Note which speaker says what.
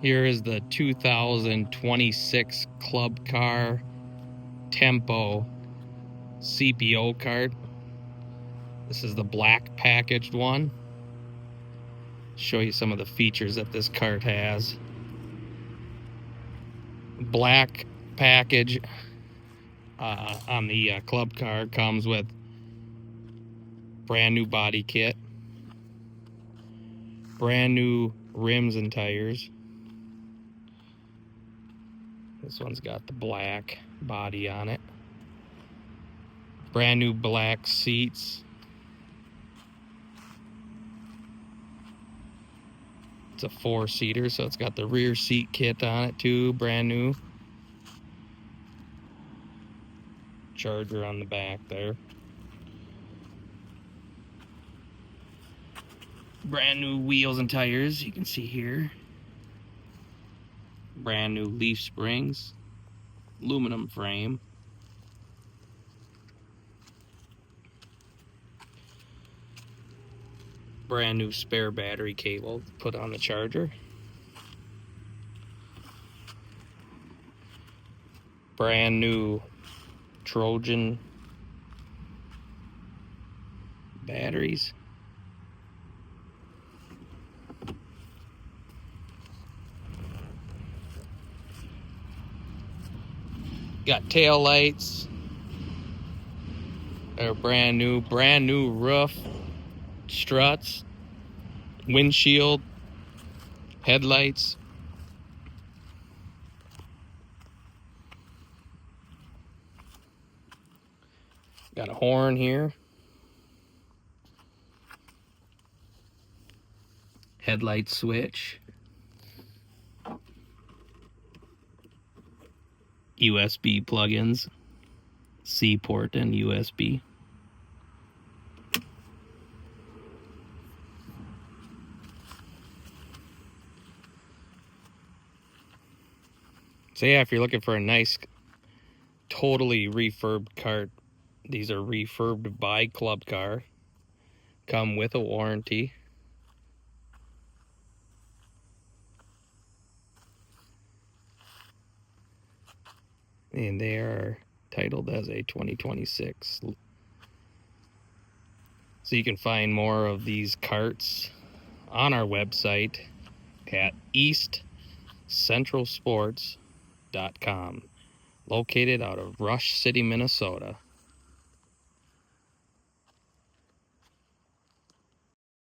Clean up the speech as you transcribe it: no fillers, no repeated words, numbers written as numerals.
Speaker 1: Here is the 2026 Club Car Tempo CPO cart. This is the black packaged one. Show you some of the features that this cart has. Black package on the Club Car comes with brand new body kit, brand new rims and tires. This one's got the black body on it. Brand new black seats. It's a 4-seater, so it's got the rear seat kit on it too, brand new. Charger on the back there. Brand new wheels and tires, you can see here. Brand new leaf springs, aluminum frame. Brand new spare battery cable put on the charger. Brand new Trojan batteries. Got tail lights. They're brand new roof, struts, windshield, headlights. Got a horn here. Headlight switch. USB plugins. C port and USB. So yeah, if you're looking for a nice, totally refurbed cart, these are refurbed by Club Car. Come with a warranty. And they are titled as a 2026. So you can find more of these carts on our website at eastcentralsports.com, located out of Rush City, Minnesota.